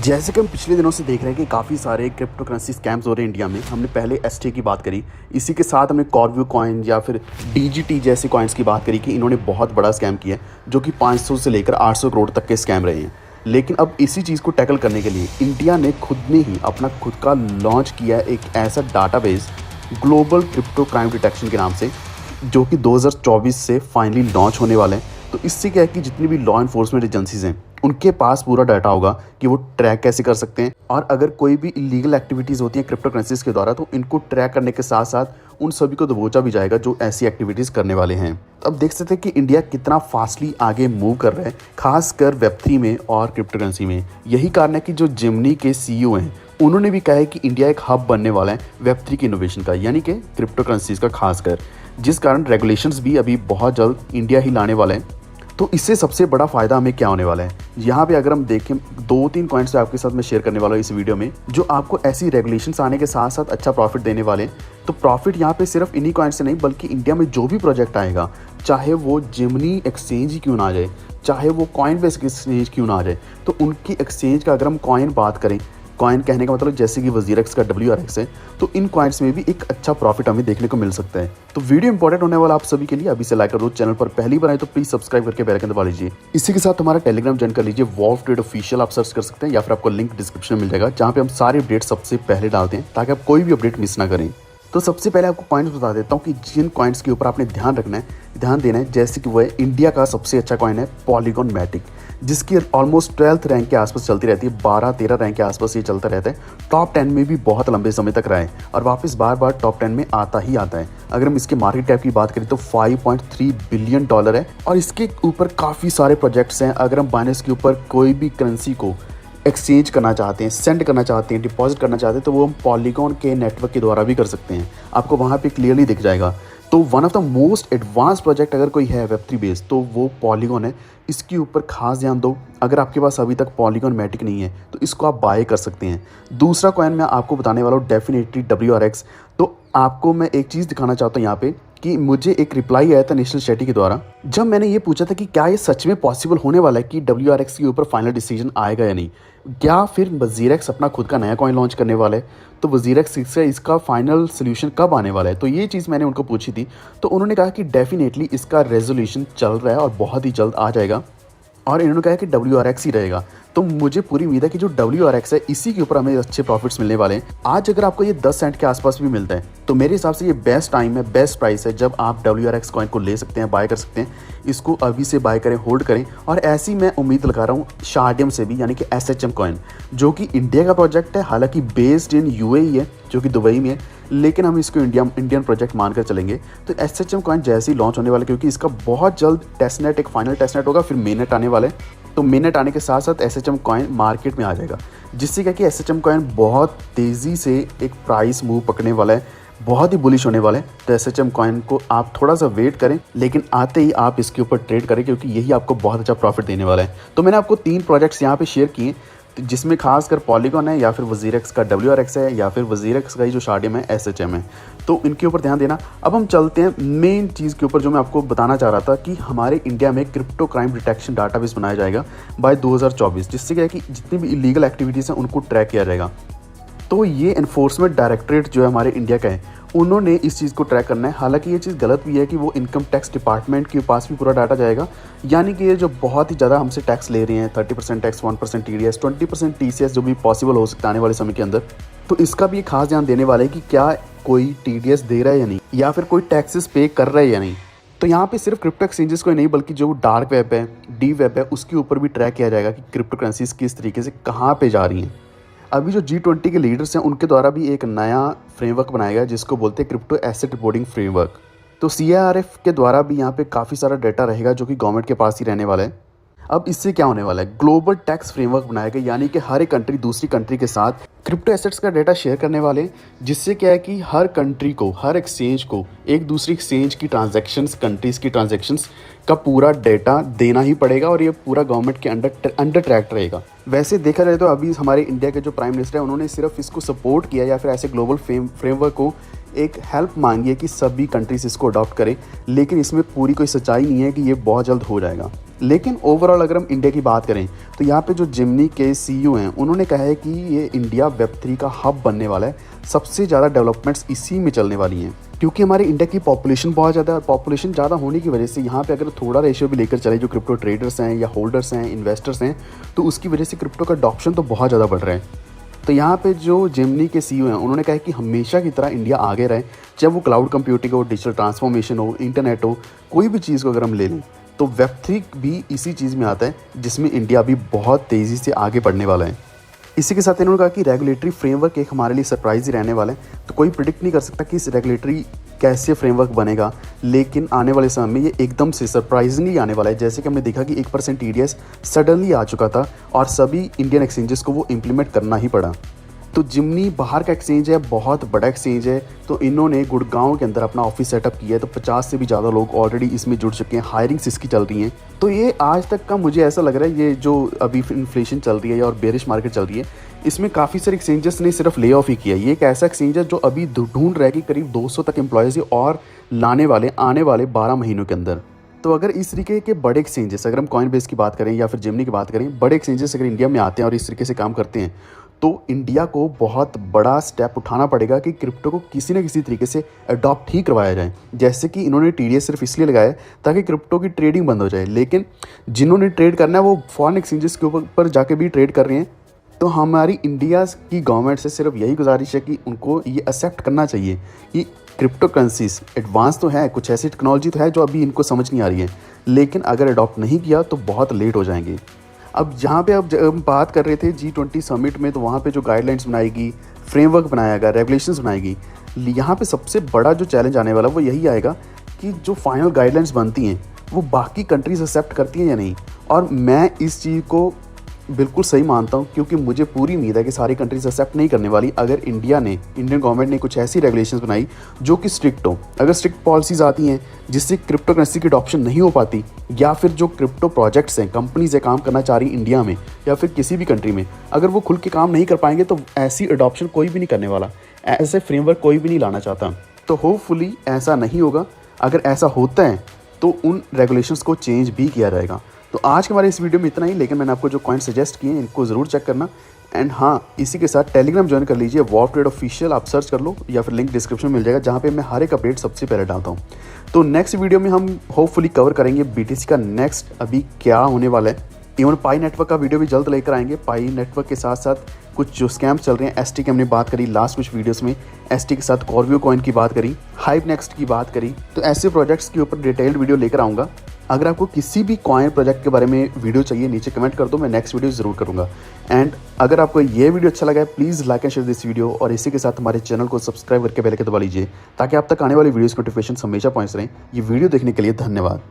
जैसे कि हम पिछले दिनों से देख रहे हैं कि काफ़ी सारे क्रिप्टो करेंसी स्कैम्स हो रहे हैं इंडिया में। हमने पहले एसटी की बात करी, इसी के साथ हमने कॉर्व्यू कॉइन या फिर डीजीटी जैसे कॉइन्स की बात करी कि इन्होंने बहुत बड़ा स्कैम किया है, जो कि 500 से लेकर 800 करोड़ तक के स्कैम रहे हैं। लेकिन अब इसी चीज़ को टैकल करने के लिए इंडिया ने खुद का लॉन्च किया है एक ऐसा database global crypto crime detection के नाम से, जो कि 2024 से फाइनली लॉन्च होने वाला है। तो इससे क्या है कि जितनी भी लॉ इन्फोर्समेंट एजेंसीज हैं उनके पास पूरा डाटा होगा कि वो ट्रैक कैसे कर सकते हैं, और अगर कोई भी इलीगल एक्टिविटीज़ होती हैं क्रिप्टो करेंसीज के द्वारा तो इनको ट्रैक करने के साथ साथ उन सभी को दबोचा भी जाएगा जो ऐसी एक्टिविटीज़ करने वाले हैं। तो अब देख सकते हैं कि इंडिया कितना फास्टली आगे मूव कर रहा है, खासकर वेब3 में और क्रिप्टो करेंसी में। यही कारण है कि जो जिमनी के सीईओ हैं उन्होंने भी कहा है कि इंडिया एक हब बनने वाला है वेब3 की इनोवेशन का, यानी कि क्रिप्टो करेंसीज का खासकर, जिस कारण रेगुलेशंस भी अभी बहुत जल्द इंडिया ही लाने वाले हैं। तो इससे सबसे बड़ा फ़ायदा हमें क्या होने वाला है, यहाँ पे अगर हम देखें 2-3 पॉइंट्स आपके साथ मैं शेयर करने वाला हूँ इस वीडियो में, जो आपको ऐसी रेगुलेशंस आने के साथ साथ अच्छा प्रॉफिट देने वाले हैं। तो प्रॉफिट यहाँ पे सिर्फ इन्हीं कॉइन्स से नहीं, बल्कि इंडिया में जो भी प्रोजेक्ट आएगा, चाहे वो जिमनी एक्सचेंज ही क्यों ना आ जाए, चाहे वो कॉइन बेस एक्सचेंज क्यों ना आ जाए, तो उनकी एक्सचेंज का अगर हम कॉइन बात करें, कॉइन कहने का मतलब जैसे कि वजीरेक्स का WRX है, तो इन कॉइन्स में भी एक अच्छा प्रॉफिट हमें देखने को मिल सकता है। तो वीडियो इंपॉर्टेंट होने वाला आप सभी के लिए। अभी से लाइक करो, चैनल पर पहली बार आए तो प्लीज सब्सक्राइब करके बेल आइकन दबा लीजिए। इसी के साथ हमारा टेलीग्राम ज्वाइन कर लीजिए, वॉल्फ ट्रेड ऑफिशियल आप सर्च कर सकते हैं, या फिर आपको लिंक डिस्क्रिप्शन में मिल जाएगा, जहाँ पे हम सारे अपडेट सबसे पहले डालते हैं ताकि आप कोई भी अपडेट मिस ना करें। तो सबसे पहले आपको पॉइंट्स बता देता हूँ कि जिन कॉइन्स के ऊपर आपने ध्यान देना है, जैसे कि वो है इंडिया का सबसे अच्छा कॉइन है पॉलीगॉन मैटिक, जिसकी ऑलमोस्ट 12th रैंक के आसपास चलती रहती है, 12-13 रैंक के आसपास ये चलता रहता है। टॉप 10 में भी बहुत लंबे समय तक रहा है और वापस बार बार टॉप 10 में आता ही आता है। अगर हम इसके मार्केट कैप की बात करें तो $5.3 बिलियन है, और इसके ऊपर काफ़ी सारे प्रोजेक्ट्स हैं। अगर हम बाइनेंस के ऊपर कोई भी करेंसी को एक्सचेंज करना चाहते हैं, सेंड करना चाहते हैं, डिपॉजिट करना चाहते हैं, तो वो हम पॉलीगॉन के नेटवर्क के द्वारा भी कर सकते हैं। आपको वहाँ पे क्लियरली दिख जाएगा। तो one of the most advance project अगर कोई है वेब3 बेस्ड तो वो पॉलीगॉन है। इसके ऊपर खास ध्यान दो। अगर आपके पास अभी तक पॉलीगॉन मैटिक नहीं है तो इसको आप बाय कर सकते हैं। दूसरा कॉइन मैं आपको बताने वाला हूँ डेफिनेटली WRX। तो आपको मैं एक चीज़ दिखाना चाहता हूँ यहाँ पे कि मुझे एक रिप्लाई आया था नेशनल शेट्टी के द्वारा, जब मैंने ये पूछा था कि क्या ये सच में पॉसिबल होने वाला है कि WRX के ऊपर फाइनल डिसीजन आएगा या नहीं, क्या फिर वजीरेक्स अपना खुद का नया कॉइन लॉन्च करने वाला है, तो वजीरेक्स से इसका फाइनल सोल्यूशन कब आने वाला है। तो ये चीज़ मैंने उनको पूछी थी, तो उन्होंने कहा कि डेफिनेटली इसका रेजोल्यूशन चल रहा है और बहुत ही जल्द आ जाएगा, और इन्होंने कहा कि WRX ही रहेगा। तो मुझे पूरी उम्मीद है कि जो WRX है इसी के ऊपर हमें अच्छे प्रॉफिट्स मिलने वाले हैं। आज अगर आपको ये 10 सेंट के आसपास भी मिलता है तो मेरे हिसाब से ये बेस्ट टाइम है, बेस्ट प्राइस है जब आप WRX कॉइन को ले सकते हैं, बाय कर सकते हैं। इसको अभी से बाय करें, होल्ड करें। और ऐसी मैं उम्मीद लगा रहा हूँ शार्डियम से भी, यानी कि SHM कॉइन, जो कि इंडिया का प्रोजेक्ट है, हालांकि बेस्ड इन UAE है जो कि दुबई में है, लेकिन हम इसको इंडियन प्रोजेक्ट मानकर चलेंगे। तो SHM कॉइन जैसे ही लॉन्च होने वाला है, क्योंकि इसका बहुत जल्द टेस्टनेट, एक फाइनल टेस्टनेट होगा, फिर मेननेट आने वाला है। तो मेननेट आने के साथ साथ SHM कॉइन मार्केट में आ जाएगा, जिससे क्या कि SHM कॉइन बहुत तेज़ी से एक प्राइस मूव पकड़ने वाला है, बहुत ही बुलिश होने वाला है। तो SHM कॉइन को आप थोड़ा सा वेट करें, लेकिन आते ही आप इसके ऊपर ट्रेड करें, क्योंकि यही आपको बहुत अच्छा प्रॉफिट देने वाला है। तो मैंने आपको 3 प्रोजेक्ट्स यहाँ पे शेयर किए, जिसमें खासकर पॉलीगॉन है, या फिर वजीरेक्स का WRX है, या फिर वजीरेक्स का ही जो शार्डियम है SHM है। तो इनके ऊपर ध्यान देना। अब हम चलते हैं मेन चीज़ के ऊपर, जो मैं आपको बताना चाह रहा था कि हमारे इंडिया में क्रिप्टो क्राइम डिटेक्शन डाटाबेस बनाया जाएगा बाय 2024, जिससे क्या है कि जितनी भी इलीगल एक्टिविटीज़ हैं उनको ट्रैक किया जाएगा। तो ये एनफोर्समेंट डायरेक्टरेट जो है हमारे इंडिया का है, उन्होंने इस चीज़ को ट्रैक करना है। हालांकि ये चीज़ गलत भी है कि वो इनकम टैक्स डिपार्टमेंट के पास भी पूरा डाटा जाएगा, यानी कि ये जो बहुत ही ज़्यादा हमसे टैक्स ले रहे हैं, 30% टैक्स, 1% TDS, 20% TCS, जो भी पॉसिबल हो सकता है आने वाले समय के अंदर, तो इसका भी खास ध्यान देने वाला है कि क्या कोई TDS दे रहा है या नहीं, या फिर कोई टैक्सेस पे कर रहा है या नहीं। तो यहाँ पे सिर्फ क्रिप्टो एक्सचेंजेस को ही नहीं, बल्कि जो डार्क वेब है, डीप वेब है, उसके ऊपर भी ट्रैक किया जाएगा कि क्रिप्टो करेंसीज किस तरीके से कहाँ पे जा रही हैं। अभी जो G20 के लीडर्स हैं उनके द्वारा भी एक नया फ्रेमवर्क बनाया गया, जिसको बोलते हैं क्रिप्टो एसेट रिपोर्टिंग फ्रेमवर्क। तो CIRF के द्वारा भी यहाँ पे काफ़ी सारा डाटा रहेगा, जो कि गवर्नमेंट के पास ही रहने वाला है। अब इससे क्या होने वाला है, ग्लोबल टैक्स फ्रेमवर्क बनाया गया, यानी कि हर एक कंट्री दूसरी कंट्री के साथ क्रिप्टो एसेट्स का डाटा शेयर करने वाले हैं, जिससे क्या है कि हर कंट्री को, हर एक्सचेंज को एक दूसरी एक्सचेंज की ट्रांजैक्शंस, कंट्रीज़ की ट्रांजैक्शंस का पूरा डेटा देना ही पड़ेगा और ये पूरा गवर्नमेंट के अंडर ट्रैक रहेगा। वैसे देखा जाए तो अभी हमारे इंडिया के जो प्राइम मिनिस्टर है उन्होंने सिर्फ इसको सपोर्ट किया या फिर ऐसे ग्लोबल फ्रेमवर्क को एक हेल्प मांगी है कि सभी कंट्रीज इसको अडॉप्ट करें, लेकिन इसमें पूरी कोई सच्चाई नहीं है कि ये बहुत जल्द हो जाएगा। लेकिन ओवरऑल अगर हम इंडिया की बात करें तो यहाँ पे जो जिमनी के सीईओ हैं उन्होंने कहा है कि ये इंडिया वेब3 का हब बनने वाला है, सबसे ज़्यादा डेवलपमेंट्स इसी में चलने वाली हैं, क्योंकि हमारे इंडिया की पॉपुलेशन बहुत ज़्यादा है और पॉपुलेशन ज़्यादा होने की वजह से यहाँ पे अगर थोड़ा रेशियो भी लेकर चले जो क्रिप्टो ट्रेडर्स हैं या होल्डर्स हैं, इन्वेस्टर्स हैं, तो उसकी वजह से क्रिप्टो का अडॉप्शन तो बहुत ज़्यादा बढ़ रहा है। तो यहाँ पे जो जिमनी के सीईओ हैं उन्होंने कहा है कि हमेशा की तरह इंडिया आगे रहे, चाहे वो क्लाउड कंप्यूटिंग हो, डिजिटल ट्रांसफॉर्मेशन हो, इंटरनेट हो, कोई भी चीज़ को अगर हम ले लें तो वेब3 भी इसी चीज़ में आता है जिसमें इंडिया भी बहुत तेज़ी से आगे बढ़ने वाला है। इसी के साथ इन्होंने कहा कि रेगुलेटरी फ्रेमवर्क एक हमारे लिए सरप्राइज ही रहने वाला है, तो कोई प्रिडिक्ट नहीं कर सकता कि इस रेगुलेटरी कैसे फ्रेमवर्क बनेगा, लेकिन आने वाले समय में ये एकदम से सरप्राइजिंगली आने वाला है। जैसे कि हमने देखा कि 1% TDS सडनली आ चुका था और सभी इंडियन एक्सचेंजेस को वो इम्प्लीमेंट करना ही पड़ा। तो जिमनी बाहर का एक्सचेंज है, बहुत बड़ा एक्सचेंज है, तो इन्होंने गुड़गांव के अंदर अपना ऑफिस सेटअप किया है, तो 50 से भी ज़्यादा लोग ऑलरेडी इसमें जुड़ चुके हैं, हायरिंग्स इसकी चल रही हैं। तो ये आज तक का मुझे ऐसा लग रहा है ये जो अभी इन्फ्लेशन चल रही है और बेरिश मार्केट चल रही है, इसमें काफ़ी सारे एक्सचेंजेस ने सिर्फ ले ऑफ ही किया। ये एक ऐसा एक्सचेंज है जो अभी ढूंढ रहा है कि करीब 200 तक एम्प्लॉयज़ और लाने वाले आने वाले 12 महीनों के अंदर। तो अगर इस तरीके के बड़े एक्सचेंजेस, अगर हम कॉइनबेस की बात करें या फिर जिमनी की बात करें, बड़े एक्सचेंजेस अगर इंडिया में आते हैं और इस तरीके से काम करते हैं तो इंडिया को बहुत बड़ा स्टेप उठाना पड़ेगा कि क्रिप्टो को किसी न किसी तरीके से अडॉप्ट ही करवाया जाए। जैसे कि इन्होंने TDS सिर्फ इसलिए लगाया ताकि क्रिप्टो की ट्रेडिंग बंद हो जाए, लेकिन जिन्होंने ट्रेड करना है वो फॉरेन एक्सचेंजेस के ऊपर जाके भी ट्रेड कर रहे हैं। तो हमारी इंडिया की गवर्नमेंट से सिर्फ यही गुजारिश है कि उनको ये एक्सेप्ट करना चाहिए कि क्रिप्टो करेंसीज एडवांस तो है, कुछ ऐसी टेक्नोलॉजी तो है जो अभी इनको समझ नहीं आ रही है, लेकिन अगर अडॉप्ट नहीं किया तो बहुत लेट हो जाएंगे। अब जहाँ पे अब हम बात कर रहे थे G20 समिट में, तो वहाँ पे जो गाइडलाइंस बनाएगी, फ्रेमवर्क बनाएगा, रेगुलेशंस बनाएगी, यहाँ पे सबसे बड़ा जो चैलेंज आने वाला वो यही आएगा कि जो फाइनल गाइडलाइंस बनती हैं वो बाकी कंट्रीज एक्सेप्ट करती हैं या नहीं। और मैं इस चीज़ को बिल्कुल सही मानता हूँ, क्योंकि मुझे पूरी उम्मीद है कि सारी कंट्रीज एक्सेप्ट नहीं करने वाली। अगर इंडियन गवर्नमेंट ने कुछ ऐसी रेगुलेशंस बनाई जो कि स्ट्रिक्ट हो, अगर स्ट्रिक्ट पॉलिसीज आती हैं जिससे क्रिप्टो करेंसी की अडॉप्शन नहीं हो पाती, या फिर जो क्रिप्टो प्रोजेक्ट्स हैं, कंपनीज है काम करना चाह रही इंडिया में या फिर किसी भी कंट्री में, अगर वो खुल के काम नहीं कर पाएंगे तो ऐसी अडॉप्शन कोई भी नहीं करने वाला, ऐसे फ्रेमवर्क कोई भी नहीं लाना चाहता। तो होपफुली ऐसा नहीं होगा। अगर ऐसा होता है तो उन रेगुलेशंस को चेंज भी किया जाएगा। तो आज के हमारे इस वीडियो में इतना ही, लेकिन मैंने आपको जो कॉइन सजेस्ट किए हैं इनको ज़रूर चेक करना। एंड हाँ, इसी के साथ टेलीग्राम ज्वाइन कर लीजिए, वॉर ट्रेड ऑफिशियल आप सर्च कर लो या फिर लिंक डिस्क्रिप्शन में मिल जाएगा, जहाँ पे मैं हर एक अपडेट सबसे पहले डालता हूँ। तो नेक्स्ट वीडियो में हम होपफुली कवर करेंगे BTC का नेक्स्ट अभी क्या होने वाला है। इवन पाई नेटवर्क का वीडियो भी जल्द लेकर आएंगे। पाई नेटवर्क के साथ साथ कुछ जो स्कैम्स चल रहे हैं, ST की हमने बात करी लास्ट कुछ वीडियोस में, ST के साथ कॉर्वियो कॉइन की बात करी, हाइप नेक्स्ट की बात करी, तो ऐसे प्रोजेक्ट्स के ऊपर डिटेल्ड वीडियो लेकर आऊँगा। अगर आपको किसी भी कॉइन प्रोजेक्ट के बारे में वीडियो चाहिए नीचे कमेंट कर दो, मैं नेक्स्ट वीडियो ज़रूर करूँगा। एंड अगर आपको ये वीडियो अच्छा लगा है please like and share this video, और इसी के साथ हमारे चैनल को सब्सक्राइब करके बेल आइकन दबा लीजिए ताकि आप तक आने वाली वीडियोज़ नोटिफिकेशन हमेशा पहुँच रहें। ये वीडियो देखने के लिए धन्यवाद।